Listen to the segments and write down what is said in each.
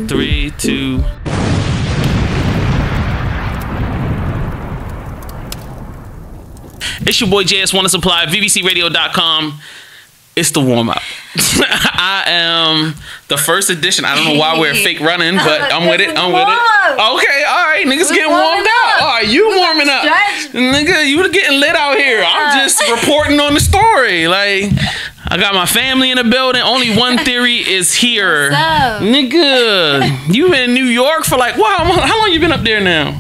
Three, two. It's your boy JS1 Tha Supplier, VBCRadio.com. It's the warm up. I am the first edition. I don't know why we're fake running, but I'm with it. I'm with it. Okay, all right, niggas getting warmed up. All right, you warming up, nigga. You getting lit out here. I'm just reporting on the story. Like, I got my family in the building. Only1Theory is here, nigga. You been in New York for like wow? How long you been up there now?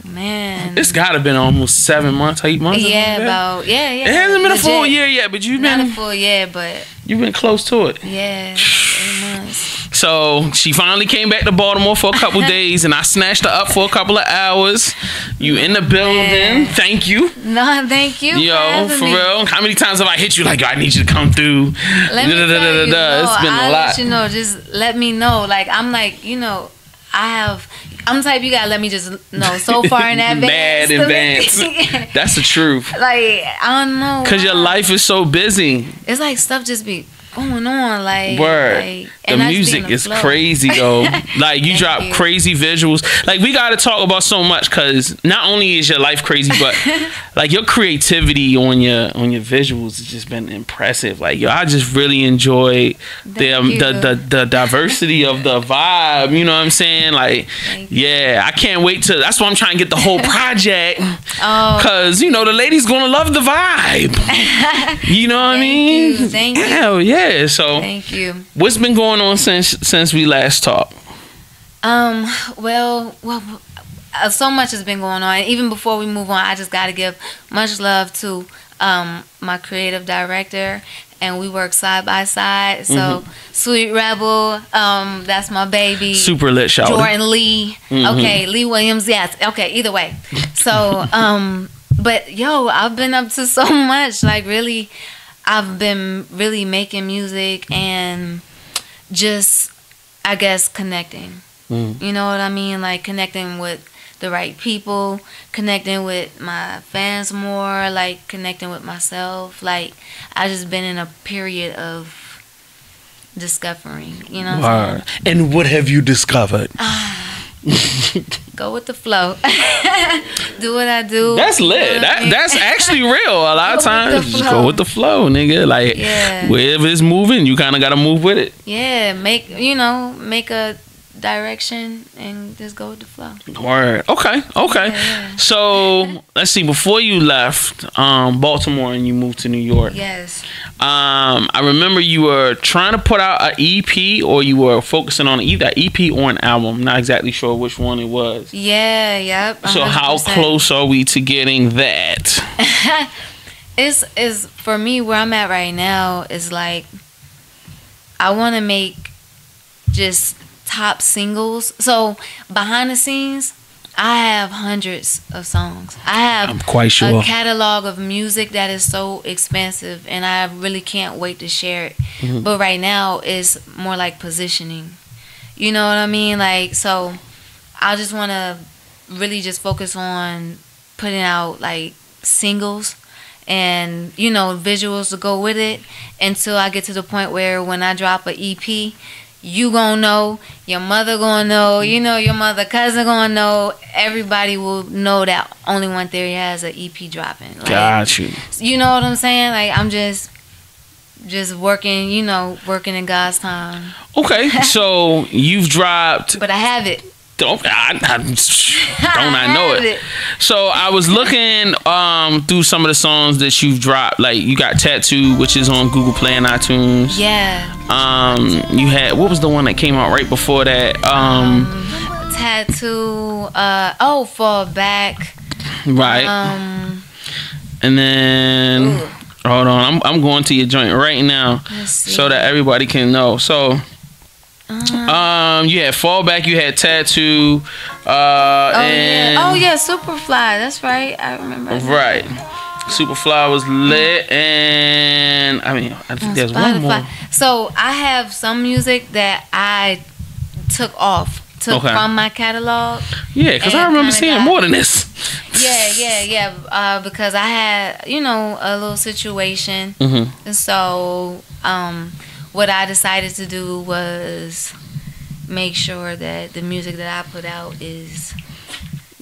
Man, it's gotta been almost 7 months, 8 months. Yeah, about yeah. It hasn't been a full year yet, but you've been not a full year, but you've been close to it. Yeah, 8 months. So she finally came back to Baltimore for a couple days, and I snatched her up for a couple of hours. You in the building? Thank you. No, thank you. Yo, for real. How many times have I hit you? Like, I need you to come through. Let me tell you, it's been a lot. Let you know, just let me know. Like, I'm like, you know, I'm the type you gotta let me just know so far in advance. Mad advance. That's the truth. Like, I don't know. Cause your life is so busy. It's like stuff just be going on. Like, word. Like, the music is crazy though. Like you drop crazy visuals. Like we gotta talk about so much because not only is your life crazy, but like your creativity on your visuals has just been impressive. Like yo, I just really enjoy the diversity of the vibe. You know what I'm saying? Like yeah, I can't wait to. That's why I'm trying to get the whole project. Cause you know the ladies gonna love the vibe. You know what I mean? Thank you. Hell yeah. So thank you. What's been going on since we last talked? Well, so much has been going on. Even before we move on, I just got to give much love to my creative director, and we work side by side. So Sweet Rebel, that's my baby. Super lit, shout Jordan Lee. Okay, Lee Williams. Yes. Okay. Either way. So, but yo, I've been up to so much. Like really, I've been really making music and just, I guess, connecting. You know what I mean? Like connecting with the right people, connecting with my fans more, like connecting with myself. Like I just been in a period of discovering, you know what I'm saying? And what have you discovered? Go with the flow. Do what I do. That's lit. That's actually real. A lot of times, just go with the flow, nigga. Like, wherever it's moving, you kind of got to move with it. Yeah, make a direction and just go with the flow. Word. Okay. Yeah. So, let's see. Before you left Baltimore and you moved to New York. Yes. I remember you were trying to put out an EP, or you were focusing on either an EP or an album. I'm not exactly sure which one it was. Yeah, yep. 100%. So how close are we to getting that? It's for me where I'm at right now is like I want to make just top singles. So behind the scenes, I have hundreds of songs. I'm quite sure. A catalog of music that is so expansive, and I really can't wait to share it. But right now, it's more like positioning. You know what I mean? Like, so I just want to really just focus on putting out like singles and, you know, visuals to go with it until I get to the point where when I drop an EP, you gonna know, your mother gonna know, you know, your mother cousin gonna know, everybody will know that Only1Theory has an EP dropping. Like, got you. You know what I'm saying? Like I'm just working, you know, working in God's time. Okay, so you've dropped, but I have it. Don't I know it? So I was looking through some of the songs that you've dropped. Like you got Tattoo, which is on Google Play and iTunes. Yeah. You had, what was the one that came out right before that? Tattoo. Fall Back. Right. And then hold on, I'm going to your joint right now so that everybody can know. So. You had Fall Back, you had Tattoo, and Superfly. That's right. I remember. Right. Superfly was lit, and I mean, I think there's one more. So I have some music that I took from my catalog. Yeah, because I remember seeing more than this. Yeah. Because I had, a little situation. And so what I decided to do was make sure that the music that I put out is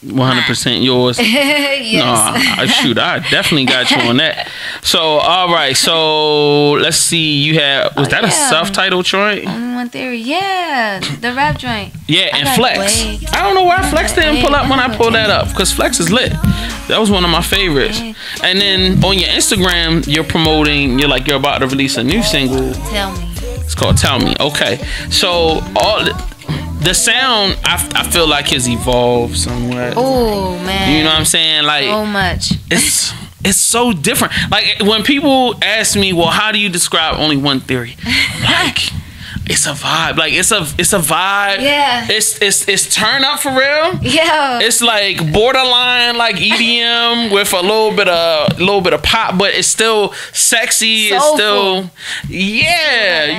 100% yours. Yes. No, shoot, I definitely got you on that. So, all right. So, let's see. You had, was that a self-titled joint? Only1Theory. Yeah, the rap joint. Yeah, and Flex. I don't know why Flex didn't pull up when I pulled that up, because Flex is lit. That was one of my favorites. And then on your Instagram, you're promoting, you're about to release a new single. Tell Me. It's called Tell Me. Okay. So, the sound, I feel like has evolved somewhat. Oh man, you know what I'm saying? Like so much. It's so different. Like when people ask me, well, how do you describe Only1Theory? Like it's a vibe. Like it's a vibe. Yeah. It's turn up for real. Yeah. It's like borderline like EDM with a little bit of pop, but it's still sexy. Soulful. It's still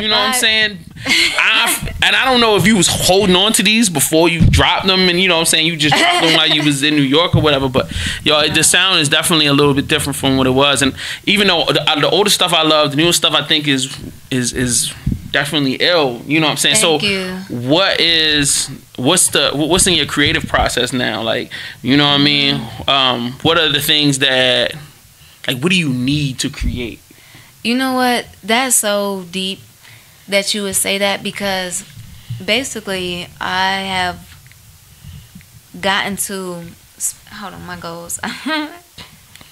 you know what I'm saying? And I don't know if you was holding on to these before you dropped them, and you know what I'm saying, you just dropped them while you was in New York or whatever, but the sound is definitely a little bit different from what it was. And even though the older stuff I love, the newer stuff I think is definitely ill. You know what I'm saying? Thank you. What's in your creative process now? Like, you know what I mean? What are the things that, like, what do you need to create? You know what? That's so deep that you would say that, because basically I have gotten to, hold on, my goals. I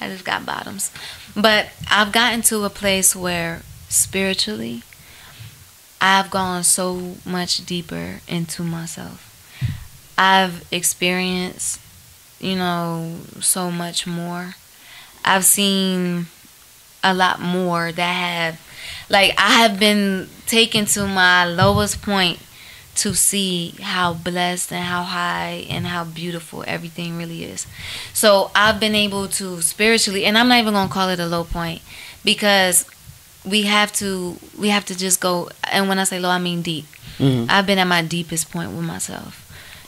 just got bottoms. But I've gotten to a place where spiritually I've gone so much deeper into myself. I've experienced, so much more. I've seen a lot more that have, I have been taken to my lowest point to see how blessed and how high and how beautiful everything really is. So I've been able to spiritually, and I'm not even gonna call it a low point, because we have to just go, and when I say low, I mean deep. I've been at my deepest point with myself,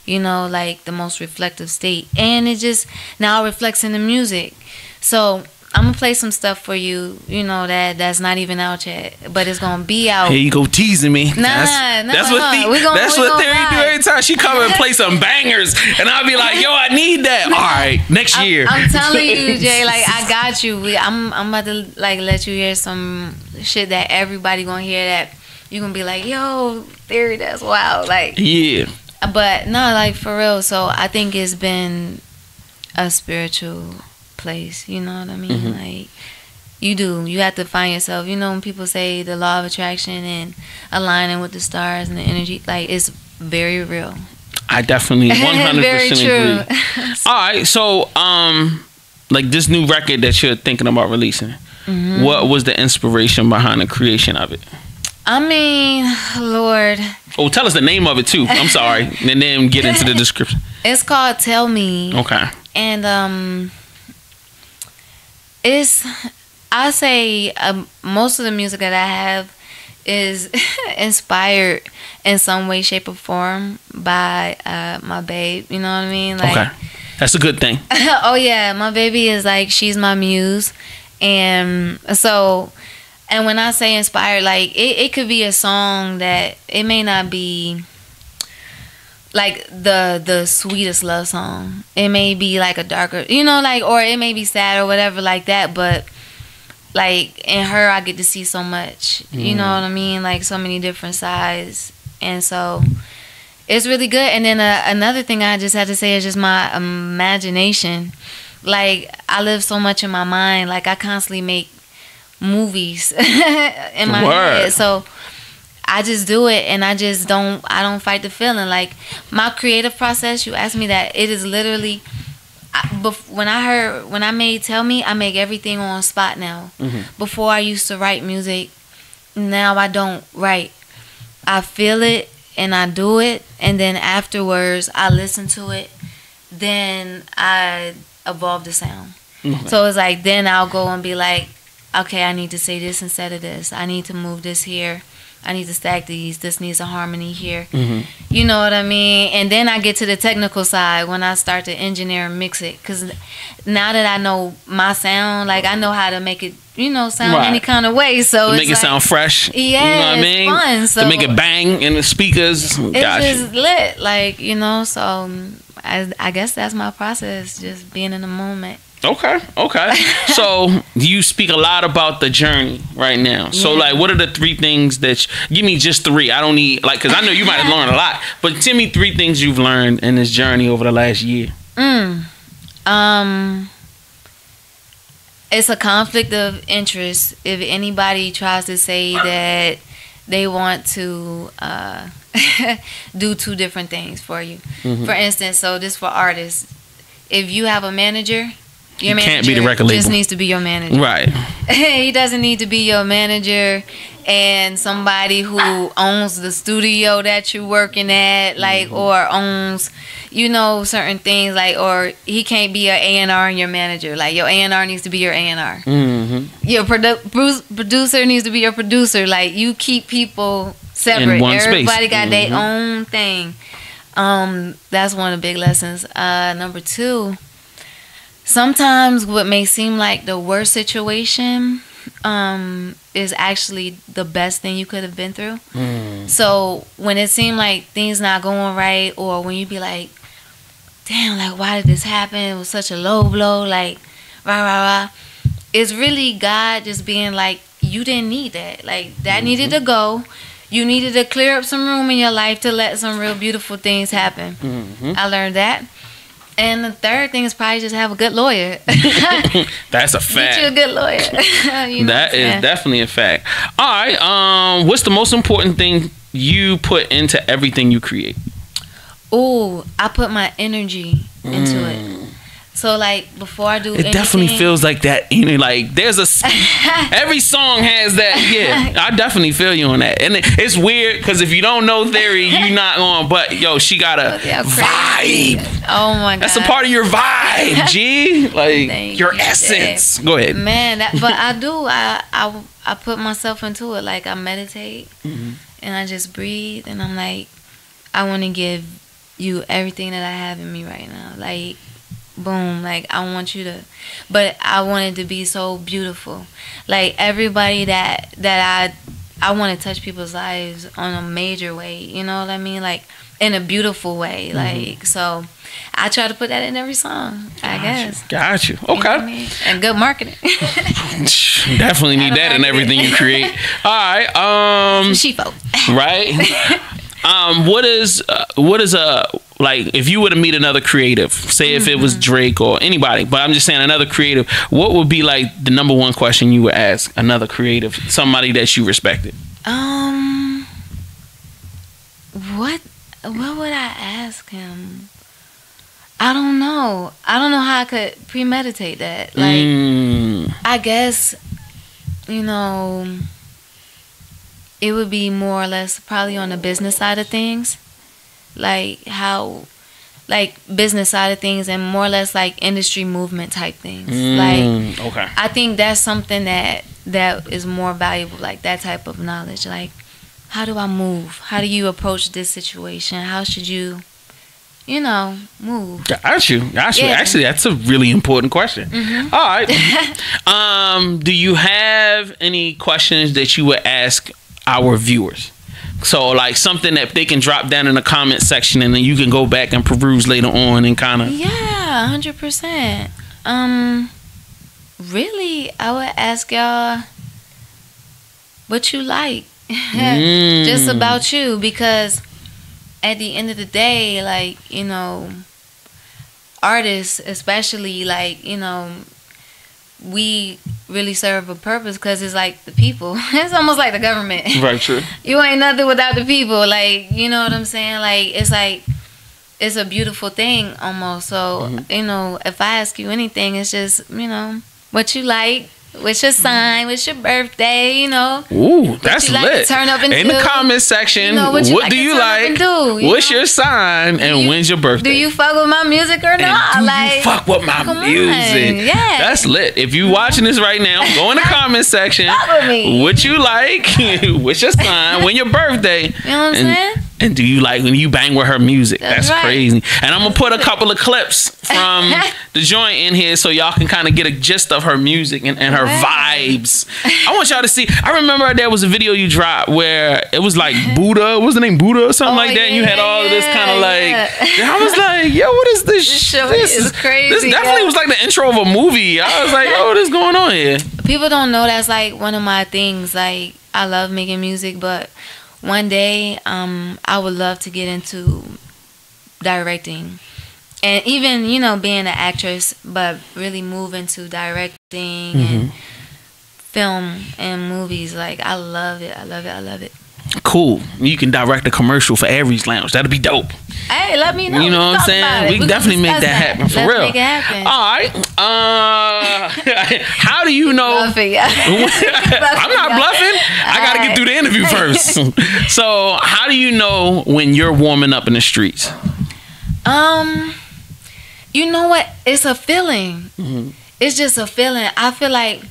like the most reflective state, and it just now reflects in the music. So I'm gonna play some stuff for you, that's not even out yet, but it's gonna be out. Here you go teasing me. That's what Theory do every time. She come and play some bangers, and I'll be like, yo, I need that. All right, next year. I'm telling you, Jay, I got you. I'm about to let you hear some shit that everybody gonna hear, that you gonna be like, yo, Theory, that's wild. Yeah. But no, for real. So I think it's been a spiritual place, you know what I mean? You have to find yourself, when people say the law of attraction and aligning with the stars and the energy, it's very real. I definitely 100% very true. Agree. All right, so this new record that you're thinking about releasing, what was the inspiration behind the creation of it? I mean, Lord. Oh, tell us the name of it too. I'm sorry, and then get into the description. It's called Tell Me. Okay. And I say most of the music that I have is inspired in some way, shape, or form by my babe. You know what I mean? Okay, that's a good thing. Oh yeah, my baby is she's my muse, and so, and when I say inspired, it could be a song that it may not be the sweetest love song. It may be a darker, or it may be sad or whatever like that, but in her I get to see so much, you know what I mean, so many different sides, and so it's really good. And then another thing I just had to say is just my imagination. I live so much in my mind, I constantly make movies in my head, so I just do it, and I don't fight the feeling. My creative process, you asked me that, it is literally, when I made Tell Me, I make everything on spot now. Before I used to write music, now I don't write. I feel it and I do it, and then afterwards I listen to it, then I evolve the sound. So it's like, then I'll go and be like, okay, I need to say this instead of this. I need to move this here. I need to stack these. This needs a harmony here. You know what I mean? And then I get to the technical side when I start to engineer and mix it. Because now that I know my sound, like, I know how to make it, you know, sound any kind of way. So to it's make it like, sound fresh. Yeah, you know what I mean? Fun. So to make it bang in the speakers. It's just lit. Like, you know, so I guess that's my process, just being in the moment. Okay. So you speak a lot about the journey right now. So like, what are the 3 things that give me just 3? I don't need, like, because I know you might have learned a lot, but tell me 3 things you've learned in this journey over the last year. It's a conflict of interest if anybody tries to say that they want to do 2 different things for you. For instance, so this for artists, if you have a manager, your manager can't be the record label. Just needs to be your manager. Right. He doesn't need to be your manager and somebody who owns the studio that you're working at, like, or owns, you know, certain things, like, or he can't be your A&R and your manager. Like, your A&R needs to be your A&R. Your producer needs to be your producer. Like, you keep people separate. In one Everybody space. got their own thing. That's one of the big lessons. Number 2, sometimes what may seem like the worst situation is actually the best thing you could have been through. So when it seemed like things not going right, or when you be like, damn, like, why did this happen? It was such a low blow, like, rah. It's really God just being like, you didn't need that. Like, that needed to go. You needed to clear up some room in your life to let some real beautiful things happen. I learned that. And the 3rd thing is probably just have a good lawyer. That's a fact. Get you a good lawyer. You know that is definitely a fact. All right. What's the most important thing you put into everything you create? Oh, I put my energy into it. So, like, before I do anything, definitely feels like that. You know, like, there's every song has that. Yeah, I definitely feel you on that. And it's weird because if you don't know Theory, you're not on. But yo, she got a vibe. Oh my god, that's a part of your vibe, G. Like your essence. Go ahead, man. But I do. I put myself into it. Like, I meditate and I just breathe, and I'm like, I want to give you everything that I have in me right now. Like, boom, like, I want you to, but I want it to be so beautiful. Like, everybody that I want to touch people's lives on a major way, you know what I mean? Like, in a beautiful way. Like, so I try to put that in every song, I guess. Got you. Okay. You know what I mean? And good marketing. Definitely need that in everything you create. All right. She-folk. Right. What is like, if you were to meet another creative, say if it was Drake or anybody, but I'm just saying another creative, what would be like the number 1 question you would ask another creative, somebody that you respected? What would I ask him? I don't know how I could premeditate that. Like, I guess, you know, it would be more or less probably on the business side of things. Like, how, like, business side of things, and more or less like industry movement type things. Like, okay. I think that's something that is more valuable, like that type of knowledge. Like, how do I move? How do you approach this situation? How should you, you know, move? Got you. Yeah. Actually, that's a really important question. All right. Do you have any questions that you would ask our viewers? So, like, something that they can drop down in the comment section, and then you can go back and peruse later on and kind of. Yeah, 100%. Really, I would ask y'all what you like. Just about you, because at the end of the day, like, you know, artists especially, like, you know, we really serve a purpose, because it's like the people. It's almost like the government. Right, true. You ain't nothing without the people. Like, you know what I'm saying? Like, it's a beautiful thing almost. So, you know, if I ask you anything, it's just, you know, what you like, What's your sign? What's your birthday? You know. Ooh, that's like lit. Turn up and in the comment section, what do you like? What's your sign? And when's your birthday? Do you fuck with my music or not? Do you fuck with my music? Yeah. That's lit. If you watching this right now, go in the comment section. Fuck with me. What you like? What's your sign? When your birthday? You know what I'm saying? And do you like when you bang with her music? That's right. crazy. And I'm gonna put a couple of clips from the joint in here so y'all can kind of get a gist of her music and her vibes. I want y'all to see. I remember there was a video you dropped where it was like Buddha. What was the name? Buddha or something like that? And you had all of this kind of like. I was like, yo, what is this? This show is crazy. This definitely was like the intro of a movie. I was like, oh, what is going on here? People don't know that's like one of my things. Like, I love making music, but one day, I would love to get into directing, and even being an actress, but really move into directing and film and movies. Like, I love it. I love it. I love it. Cool. You can direct a commercial for Aries Lounge. That'd be dope. Hey, let me know. You know what I'm saying? We can definitely make that happen for real. Make it happen. All right. How do you know? I'm not bluffing. I got to get through the interview first. So, how do you know when you're warming up in the streets? You know what? It's a feeling. It's just a feeling. I feel like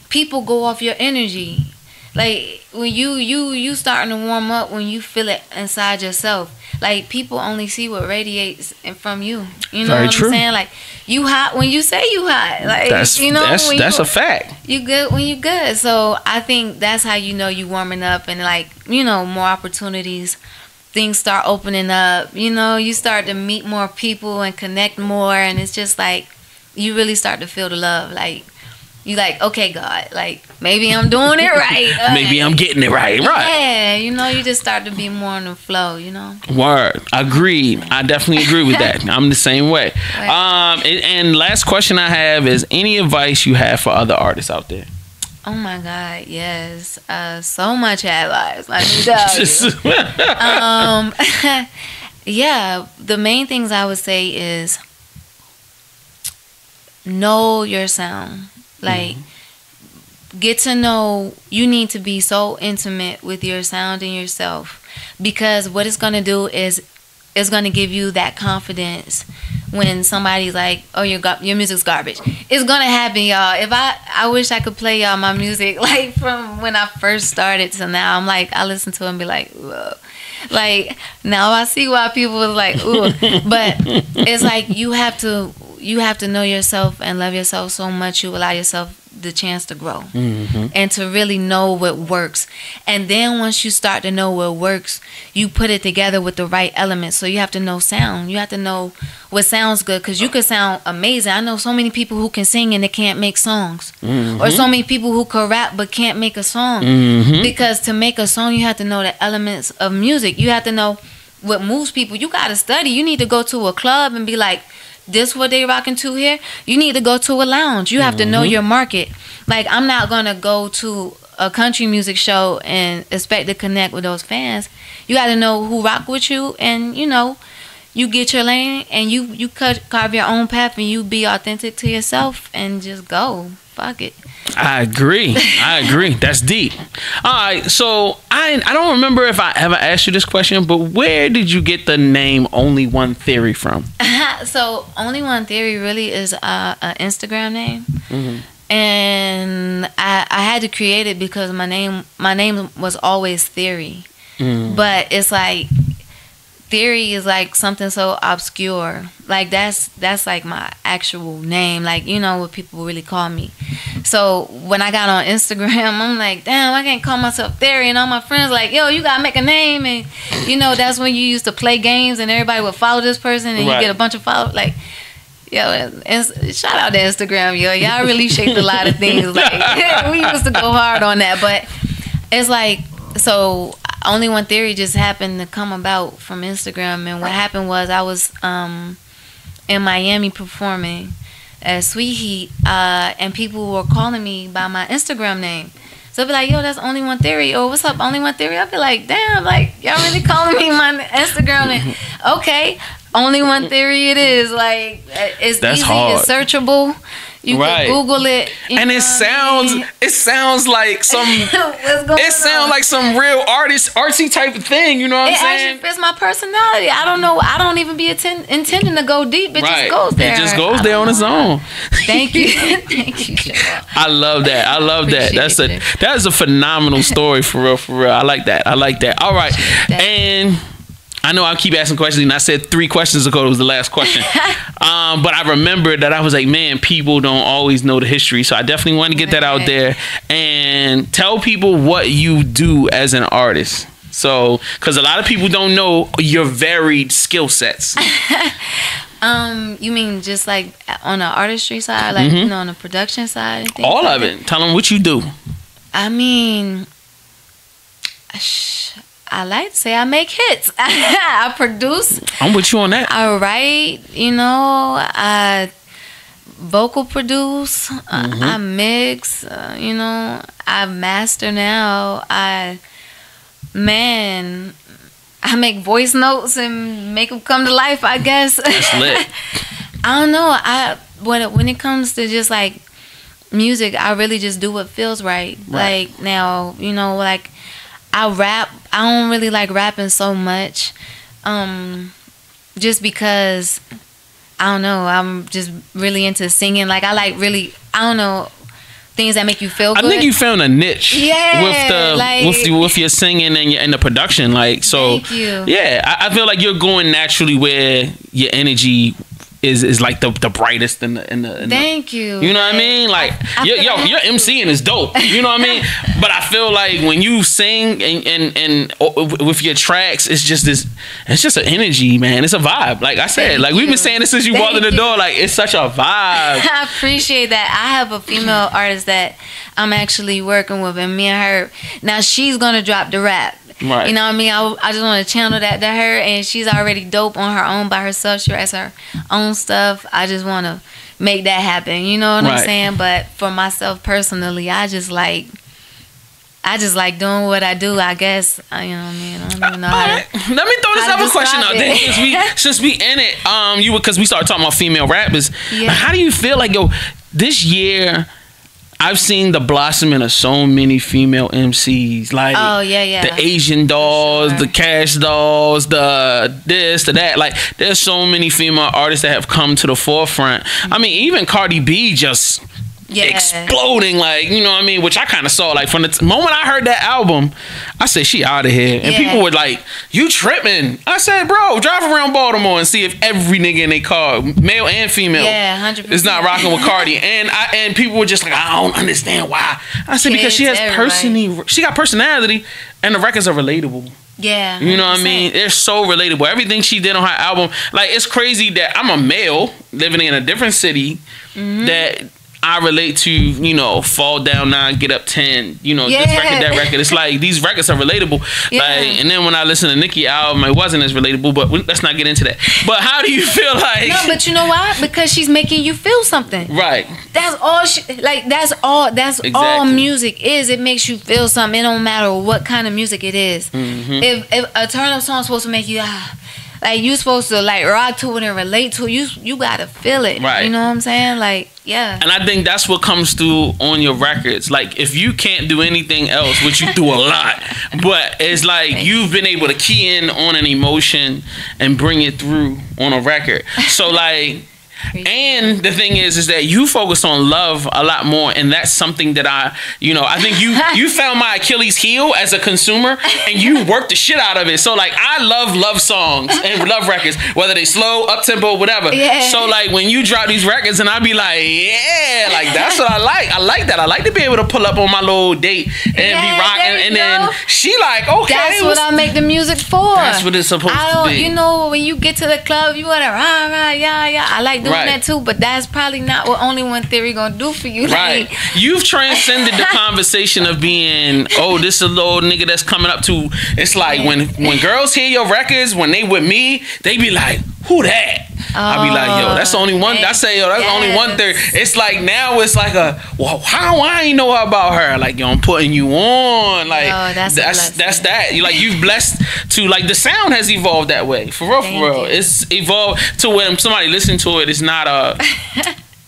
people go off your energy. Like, when you starting to warm up, when you feel it inside yourself. Like, people only see what radiates from you. You know what I'm saying? Like, you hot when you say you hot. Like, that's a fact. You good when you good. So I think that's how you know you warming up, and like, more opportunities. Things start opening up. You start to meet more people and connect more, and it's just like you really start to feel the love. Like, you like, okay, God, like, maybe I'm doing it right. Maybe I'm getting it right. Yeah, you just start to be more in the flow, Word. Agreed. I definitely agree with that. I'm the same way. Right. And last question I have is, any advice you have for other artists out there? Oh my God, yes. So much advice, let me tell you. Yeah, the main things I would say is know your sound. Like, get to know, you need to be so intimate with your sound and yourself, because what it's going to do is it's going to give you that confidence when somebody's like, oh, your music's garbage. It's going to happen, y'all. If I wish I could play y'all my music, like, from when I first started to now. I'm like, I listen to it and be like, whoa. Like, now I see why people was like, ooh. But it's like, you have to know yourself and love yourself so much you allow yourself the chance to grow and to really know what works. And then once you start to know what works, you put it together with the right elements. So you have to know sound. You have to know what sounds good, because you could sound amazing. I know so many people who can sing and they can't make songs, or so many people who could rap but can't make a song. Because to make a song, you have to know the elements of music. You have to know what moves people. You got to study. You need to go to a club and be like, this what they rocking to here? You need to go to a lounge. You have to know your market. Like, I'm not going to go to a country music show and expect to connect with those fans. You got to know who rock with you, and, you get your lane, and you carve your own path, and you be authentic to yourself and just go. Fuck it. I agree. That's deep. All right, so I don't remember if I ever asked you this question, but where did you get the name Only1Theory from? So Only1Theory really is an Instagram name, and I had to create it because my name was always Theory, but it's like, theory is like something so obscure. Like, that's like my actual name, like, what people really call me. So when I got on Instagram, I'm like, damn, I can't call myself Theory. And all my friends like, yo, you gotta make a name. And that's when you used to play games and everybody would follow this person and you get a bunch of followers. Like, yo, shout out to Instagram, yo. Y'all really shaped a lot of things. Like, we used to go hard on that, but it's like, so Only1Theory just happened to come about from Instagram. And what happened was, I was in Miami performing at Sweet Heat, and people were calling me by my Instagram name. So I'd be like, yo, that's Only1Theory, or what's up, Only1Theory? I'd be like, damn, like, y'all really calling me my Instagram name? Okay, Only1Theory it is. Like, it's that's easy, hard. it's searchable. You can Google it, and it sounds like some. It sounds like some real artsy type of thing. You know what I'm saying? It actually fits my personality. I don't know. I don't even be intending to go deep. It just goes there. It just goes there on its own. Thank you, thank you, Joel. I love that. I love that. That is a phenomenal story for real. For real. I like that. All right, and I know I keep asking questions, and I said 3 questions ago it was the last question. But I remembered that I was like, man, people don't always know the history, so I definitely want to get that out there and tell people what you do as an artist. So, because a lot of people don't know your varied skill sets. You mean just like on the artistry side, like you know, on the production side? And all of it. Tell them what you do. I mean, I like to say I make hits. I produce. I'm with you on that. I write, you know, I vocal produce. I mix, you know, I master now. I make voice notes and make them come to life, I guess. That's lit. I don't know. When it comes to just like music, I really just do what feels right. Like now, you know, like I rap. I don't really like rapping so much, just because I don't know. I'm just really into singing. Like I don't know, things that make you feel good. I think you found a niche. With your singing and the production. Like so. Thank you. Yeah, I feel like you're going naturally where your energy is like the brightest in the Thank you. You know what I mean? Like your MCing is dope. You know what I mean? But I feel like when you sing and with your tracks, it's just an energy, man. It's a vibe. Like I said, like we've been saying this since you walked in the door. Like it's such a vibe. I appreciate that. I have a female artist that I'm actually working with, and me and her now she's gonna drop the rap. Right. You know what I mean? I just want to channel that to her, and she's already dope on her own by herself. She writes her own stuff. I just want to make that happen. You know what I'm saying? But for myself personally, I just like doing what I do, I guess. You know what I mean? I don't even know how to. Let me throw this other question out there. Since we in it, because we started talking about female rappers. Yeah. How do you feel like, this year I've seen the blossoming of so many female MCs, like the Asian dolls, the Cash dolls, the this, the that. Like, there's so many female artists that have come to the forefront. I mean, even Cardi B just exploding, like, you know what I mean? Which I kind of saw, like, from the moment I heard that album, I said, she out of here. And people were like, you tripping. I said, bro, drive around Baltimore and see if every nigga in their car, male and female, 100%. is not rocking with Cardi. And people were just like, I don't understand why. I said, because she has she got personality, and the records are relatable. Yeah. You know what I mean? They're so relatable. Everything she did on her album, like, it's crazy that I'm a male living in a different city that I relate to, you know, Fall Down 9, Get Up 10, you know, this record, that record. It's like, these records are relatable. Like, and then when I listen to Nicki's album, it wasn't as relatable, but let's not get into that. But how do you feel like... No, but you know why? Because she's making you feel something. Right. That's all that's all music is. It makes you feel something. It don't matter what kind of music it is. If a turn-up song is supposed to make you... like, you supposed to, like, rock to it and relate to it. You gotta feel it. Right. You know what I'm saying? Like, yeah. And I think that's what comes through on your records. Like, if you can't do anything else, which you do a lot, but it's like you've been able to key in on an emotion and bring it through on a record. So, like... And the thing is that you focus on love a lot more, and that's something that I think you found my Achilles heel as a consumer, and you worked the shit out of it. So, like, I love songs and love records, whether they slow, up tempo, whatever. So, like, when you drop these records, and I be like, yeah, like, that's what I like. I like that. I like to be able to pull up on my little date and be rocking, and then she like, okay, that's what I make the music for. That's what it's supposed to be. You know, when you get to the club, you wanna I like doing that too, but that's probably not what Only One Theory gonna do for you. Right. You've transcended the conversation of being, this is a little nigga that's coming up to. It's like when girls hear your records, when they with me, they be like, who that? I be like, yo, that's only one. I say, yo, that's only one theory. It's like, now it's like how I ain't know about her? Like, yo, I'm putting you on. Like, that's that. You've blessed to, like, the sound has evolved that way. For real. It's evolved to when somebody listen to it, it's not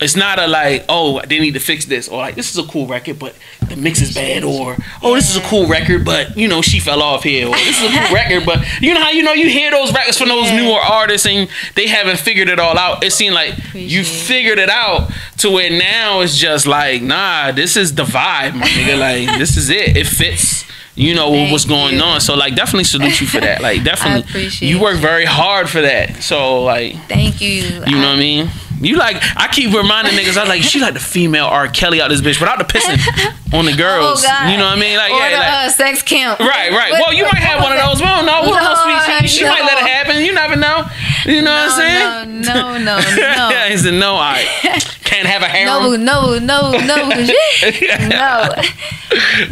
It's not a like, oh, they need to fix this, or like, this is a cool record, but the mix is bad, or oh, this is a cool record, but you know, she fell off here, or this is a cool record, but you know how you hear those records from those newer artists and they haven't figured it all out. It seemed like you figured it out to where now it's just like, nah, this is the vibe, my nigga. Like, this is it. It fits. You know what's going on. So like, definitely salute you for that. Like, definitely, I appreciate you work very hard for that. So like, thank you. You know what I mean? You like, I keep reminding niggas, I was like, she like the female R. Kelly out this bitch without the pissing on the girls. Oh, God. You know what I mean? Like, or yeah, the, like sex camp. Right. Well, you might have one of those. We don't know. We don't know. She might let it happen. You never know. You know what I'm saying? No. He said, no, I can't have a harem. No.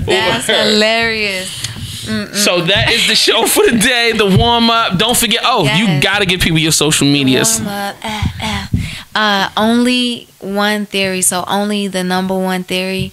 That's hilarious. So that is the show for the day, the warm up. Don't forget, you gotta give people your social medias. Warm up. Only one theory, so only the number one theory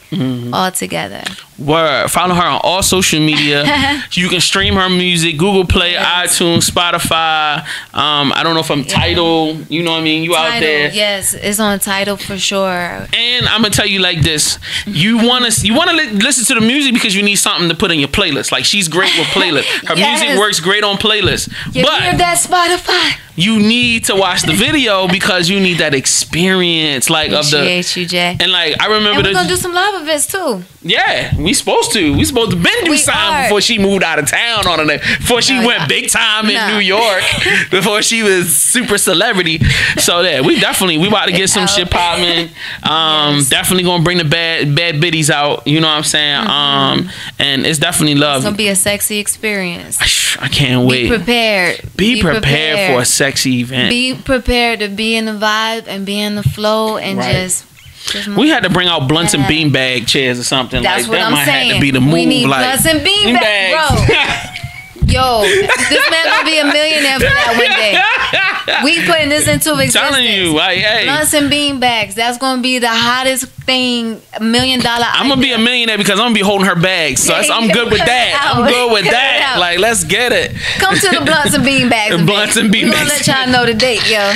all together. Word. Follow her on all social media. You can stream her music, Google Play, iTunes, Spotify. I don't know if I'm Tidal. You know what I mean? You Tidal, out there? Yes, it's on Tidal for sure. And I'm gonna tell you like this: you wanna listen to the music because you need something to put in your playlist. Like, she's great with playlists. Her music works great on playlists. You hear that, Spotify? You need to watch the video because you need that experience, like Appreciate you, Jay. And like, I remember we're gonna do some live events too. Yeah, we supposed to been do something before she moved out of town on it. Before she went big time in New York. Before she was super celebrity. So yeah, we about to get some shit popping. Definitely gonna bring the bad biddies out. You know what I'm saying? And it's definitely love. It's gonna be a sexy experience. I can't wait. Be prepared. Be prepared for a sexy event. Be prepared to be in the vibe and be in the flow and just we had to bring out blunts and beanbag chairs or something. That's like what that. I'm Might saying. have to be the move. We need like blunts and beanbags, bro. Yo, this man gonna be a millionaire for that one day. We putting this into existence. I'm telling you, like, hey, blunts and beanbags. That's gonna be the hottest thing. $1 million. I'm gonna be a millionaire because I'm gonna be holding her bags. So I'm good with that. I'm good with that. Like, let's get it. Come to the blunts and beanbags. Blunts and beanbags. We gonna let y'all know the date, yo.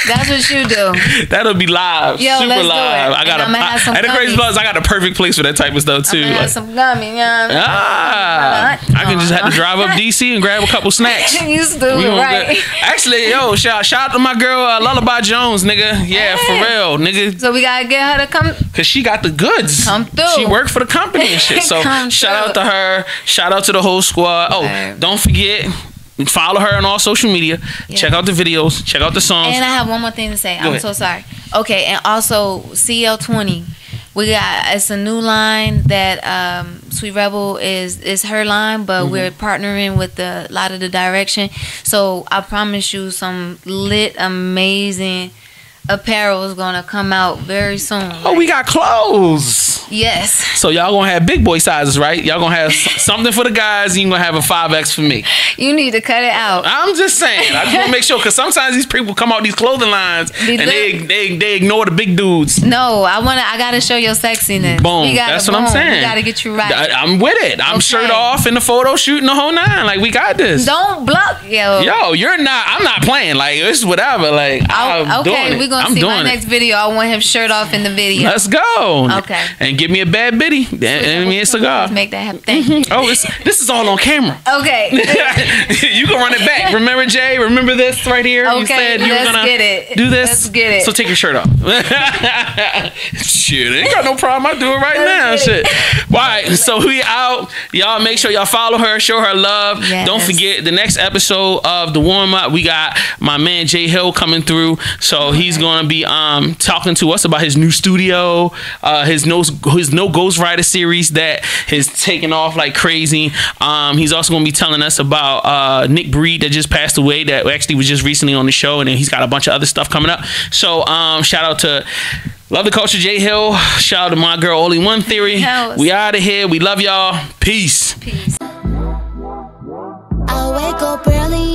That's what you do. That'll be live. Yo, super let's live. Do it. And the crazy part is I got a perfect place for that type of stuff too. I'm gonna have some gummy, I can just have to drive up DC and grab a couple snacks. You stupid, right? Actually, yo, shout out to my girl Lullaby Jones, nigga. Yeah, for real, nigga. So we gotta get her to come. Cause she got the goods. Come through. She worked for the company and shit. So shout out to her. Shout out to the whole squad. Don't forget, follow her on all social media. Check out the videos. Check out the songs. And I have one more thing to say. Go ahead. So sorry. Okay, and also CL20. It's a new line that Sweet Rebel is her line, but we're partnering with a lot of the direction. So I promise you some lit, amazing apparel is gonna come out very soon. Oh, we got clothes. Yes. So y'all gonna have big boy sizes, right? Y'all gonna have something for the guys, and you gonna have a 5X for me. You need to cut it out. I'm just saying. I just wanna make sure, because sometimes these people come out these clothing lines and they ignore the big dudes. No, I gotta show your sexiness. Boom. That's what I'm saying. We gotta get you right. I'm with it. I'm shirt off in the photo shooting the whole nine. Like, we got this. Don't block, yo. Yo, I'm not playing. Like, it's whatever. Like, I'm doing it. We're gonna see my next video. I want him shirt off in the video. Let's go. Okay. And give me a bad biddy. And me a cigar. Let's make that happen. Thank you. Oh, this is all on camera. Okay. You can run it back. Remember, Jay? Remember this right here? Okay, you said you were gonna get it. do this. Let's get it. So take your shirt off. Shit, ain't got no problem. I do it right now. Shit. All right, so we out. Y'all make sure y'all follow her, show her love. Yes. Don't forget the next episode of the warm up. We got my man Jay Hill coming through. So he's gonna be talking to us about his new studio, his No Ghost Rider series that has taken off like crazy. He's also gonna be telling us about Nick Breed that just passed away, that actually was just recently on the show, and then he's got a bunch of other stuff coming up. So shout out to Love the Culture, Jay Hill. Shout out to my girl Only1Theory. We out of here. We love y'all. Peace. I wake up early